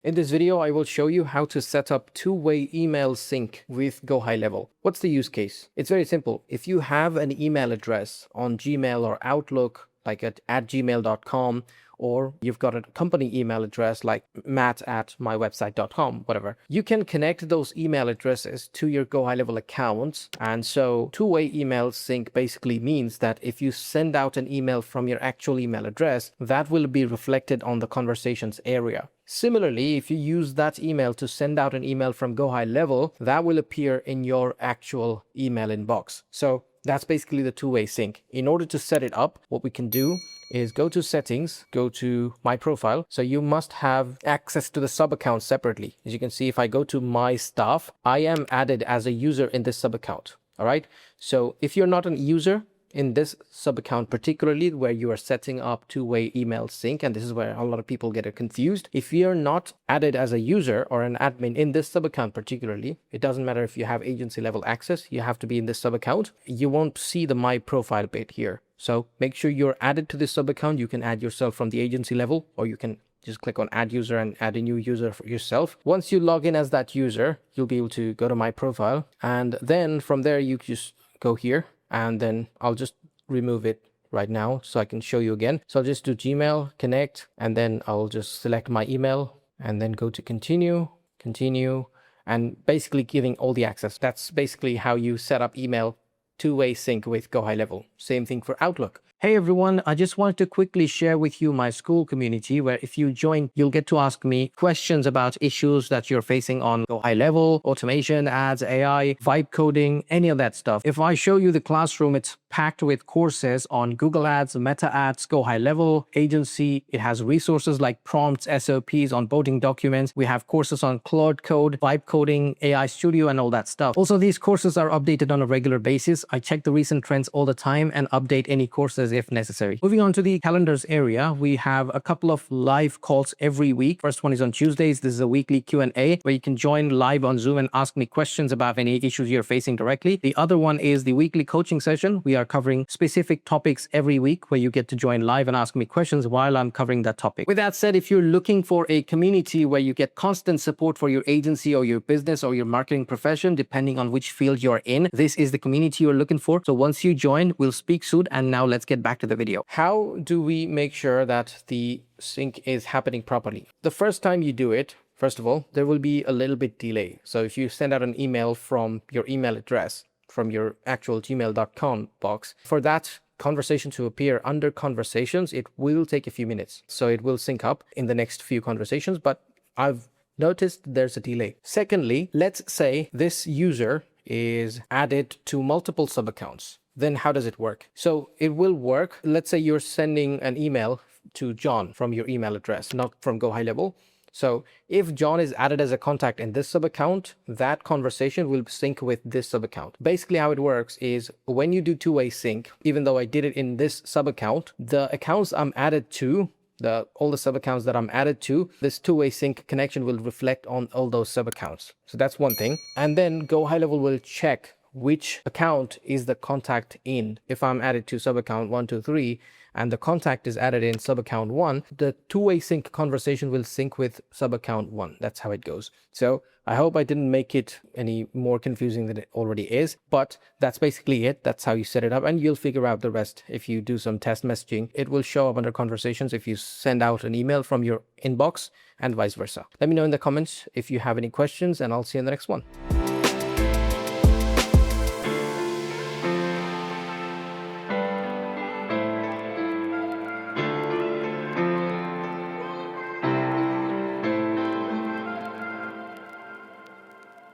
In this video, I will show you how to set up two-way email sync with GoHighLevel. What's the use case? It's very simple. If you have an email address on Gmail or Outlook, like at gmail.com, or you've got a company email address like matt@mywebsite.com, whatever, you can connect those email addresses to your GoHighLevel accounts. And so two-way email sync basically means that if you send out an email from your actual email address, that will be reflected on the conversations area. Similarly, if you use that email to send out an email from GoHighLevel, that will appear in your actual email inbox. So that's basically the two-way sync. In order to set it up, what we can do is go to settings, go to my profile. So you must have access to the sub account separately. As you can see, if I go to my stuff, I am added as a user in this sub account. All right. So if you're not a user in this sub account, particularly where you are setting up two-way email sync, and this is where a lot of people get confused. If you're not added as a user or an admin in this sub account, particularly, it doesn't matter if you have agency level access, you have to be in this sub account. You won't see the my profile bit here. So make sure you're added to this sub account. You can add yourself from the agency level, or you can just click on add user and add a new user for yourself. Once you log in as that user, you'll be able to go to my profile, and then from there you just go here, and then I'll just remove it right now so I can show you again. So I'll just do Gmail, connect, and then I'll just select my email and then go to continue, and basically giving all the access. That's basically how you set up email two-way sync with GoHighLevel. Same thing for Outlook. Hey everyone, I just wanted to quickly share with you my school community, where if you join, you'll get to ask me questions about issues that you're facing on GoHighLevel, automation, ads, AI, vibe coding, any of that stuff. If I show you the classroom, it's packed with courses on Google Ads, Meta Ads, GoHighLevel, agency. It has resources like prompts, SOPs, onboarding documents. We have courses on Claude Code, vibe coding, AI Studio, and all that stuff. Also, these courses are updated on a regular basis. I check the recent trends all the time and update any courses if necessary. Moving on to the calendars area, we have a couple of live calls every week. First one is on Tuesdays. This is a weekly Q&A where you can join live on Zoom and ask me questions about any issues you're facing directly. The other one is the weekly coaching session. We are covering specific topics every week where you get to join live and ask me questions while I'm covering that topic. With that said, if you're looking for a community where you get constant support for your agency or your business or your marketing profession, depending on which field you're in, this is the community you're looking for. So once you join, we'll speak soon. And now let's get back to the video. How do we make sure that the sync is happening properly? The first time you do it, first of all, there will be a little bit delay. So if you send out an email from your email address, from your actual gmail.com box, for that conversation to appear under conversations, it will take a few minutes. So it will sync up in the next few conversations, but I've noticed there's a delay. Secondly, let's say this user is added to multiple sub accounts. Then how does it work? So it will work. Let's say you're sending an email to John from your email address, not from GoHighLevel. So if John is added as a contact in this sub account, that conversation will sync with this sub account. Basically how it works is when you do two-way sync, even though I did it in this sub account, the accounts I'm added to, all the sub accounts that I'm added to, this two-way sync connection will reflect on all those sub accounts. So that's one thing. And then GoHighLevel will check which account is the contact in. If I'm added to sub account 1, 2, 3, and the contact is added in sub account 1, the two-way sync conversation will sync with sub account 1. That's how it goes. So I hope I didn't make it any more confusing than it already is, but that's basically it. That's how you set it up, and you'll figure out the rest if you do some test messaging. It will show up under conversations if you send out an email from your inbox, and vice versa. Let me know in the comments if you have any questions, and I'll see you in the next one.